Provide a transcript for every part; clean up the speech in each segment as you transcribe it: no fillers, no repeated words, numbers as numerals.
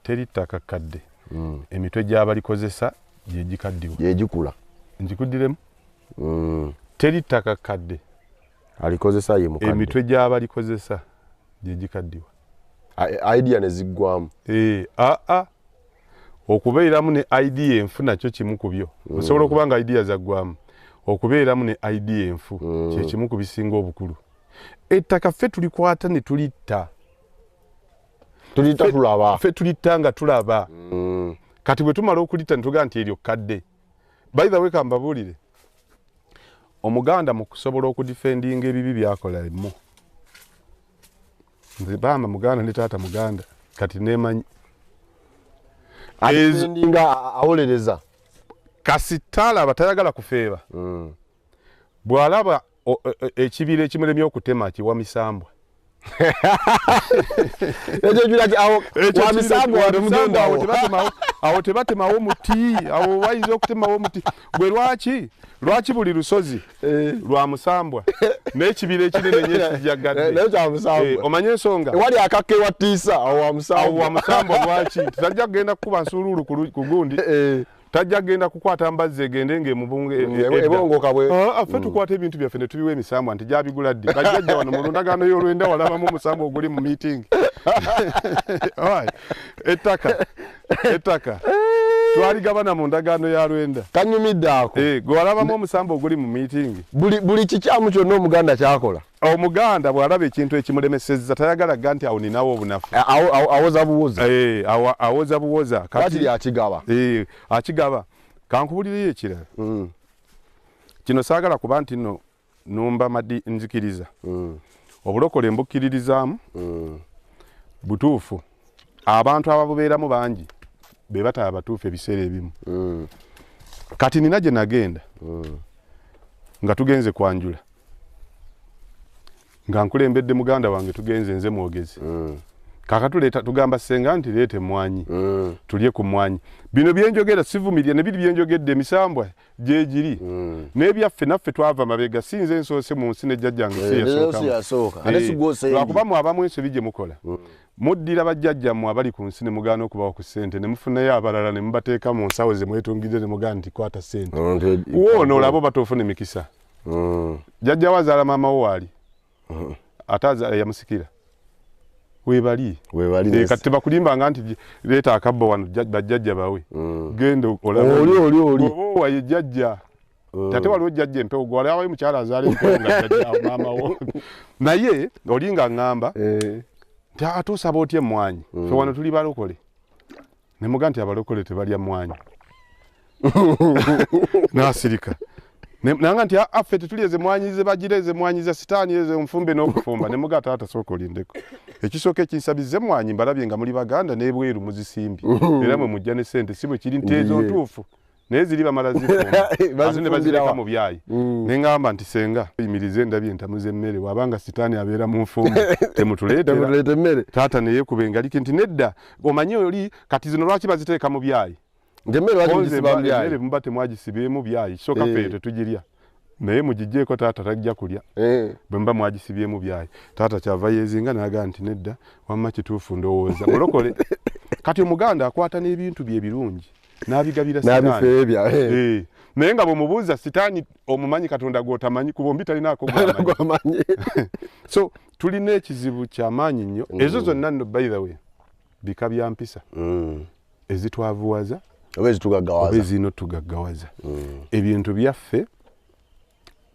teri ttaka kadde emitwe gy'abalikozesa gye gikaddiwa gye gikula njikuddiremu teri ttaka kadde alikozesa ye mukadde emitwe gy'abalikozesa gye gikaddiwa idea ne ziggwamu okubeeramu ne idea enfu nakyo kimu ku byo osobola okuba nga idea zaggwamu okubeeramu ne idea enfu kye kimu ku bisinga obukulu ettaka ffe tulikwata ne tulitta tulaba ffe tulitta nga tulaba kati bwe tumala okulitta ne tugaa nti eryo kadde by the way kambabuulire omuganda mu kusobola okudifendinga ebibi byakola emmo nze bamba muganda ne taata muganda kati neemanyi adifendinga awolereza kasi taalaba tayagala kufeeba bw'alaba ekibira ekimulemye okutema kiwa misambwa awo tebatemawo muti awo wayinza okutemawo muti gwe lwaki buli lusozi lwa musambwa n'ekibira ekinene nyo ekijjagadde omanye ensonga wali akake watiisa awo wa musambwa lwaki tajja kugenda kukuba nsuuluulu ku gundi tajja kugenda kukwata mbazzi egende ng'ebongoka bwe ffe tukwata ebintu byaffe ne tubiwa emisambwa nti gyabigula ddi bajjajja wano mu ndagaano y'olwenda walabamu omusambwa oguli mu meeting ettaka twaligabana mu ndagaano ya lwenda kanyumidde ako gwe walabamu omusambwa oguli mu meeting buli kikyamu kyonna omuganda kyakola omuganda bw'alaba ekintu ekimulemesezza tayagala ga nti awo ninawo obunafu awoza buwoza awoza buwoza kati akigaba akigaba kankubulireyo ekirala kino saagala kuba nti nno numba madi nzikiriza obulokole mbukkiririzaamu butuufu abantu ababubeeramu bangi be bataba abatuufu ebiseera ebimu kati nina gye nagenda nga tugenze kwanjula nga nkulembedde muganda wange tugenze nze mwogezi kakatuleeta tugamba senga nti leeta emmwanyi tulye ku mmwanyi bino byenjogera sivumirya ne biri byenjogedde emisambwa gye giri n'ebyaffe naffe twava mabega sinze ensoose mu nsi ne jjajjange lwakuba mu abamu ensobi gye mukola muddira bajjajjammwe abali ku nsi ne mugaana okubawo ku ssente ne mufunayo abalala ne mubateeka mu nsawo ze mwetungidde ne mugaana nti kwata ssente woono olaba oba toofuna emikisa jjajjawo azaala maamawo waali ate yamusikira webali kati tebakulimbanga nti leeta akabba wano bajjajja bawe genda olabaoba ye jjajja tate waliwo jjajja empewo gwe walawayo mukyala azaala empewo nga jjajja maamawo naye olinga ŋŋamba nti ate osaba otya emmwanyi fe wano tuli balokole ne muga nti abalokole tebalya mmwanyi n'asirika nanga nti affe tetuli eze mmwanyi ze bagira eze mmwanyi za sitaani eze nfumbe n'okufumba ne muga taata sooka olindeko ekisooka ekinsabiza emmwanyi mbalabye nga muli baganda n'ebweru muzisimbi era mwe mujja ne ssente si bwe kiri nti ezo ntuufu naye ziri bamala zifumba ate ne bazireka mu byayi ne ŋŋamba nti senga yimirize ndabye entamu z'emmere wabanga sitaani abeera mu nfumbe temutuleetera emmere taata ne yeekuba engalike nti nedda omanye oli kati zino lwaki baziteeka mu byayi emmere muba temwagisibyemu byayi soka ffe tetugirya naye mugijjeeko taata tajja kulya bwe muba mwagisibyemu byayi taata kyava yeezinga n'agaa nti nedda wamma kituufu ndowooza mulokole kati omuganda akwata n'ebintu bye ebirungi n'abigabira sitaani naye nga bw'omubuuza sitaani omumanyi katonda gw'otamanyi ku bombi talinaako gw'amanyi so tulina ekizibu ky'amaanyi nnyo ezo zonna nno by the way bika bya mpisa ezitwavuwaza oba ezino tugaggawaza ebintu byaffe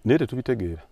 naye tetubitegeera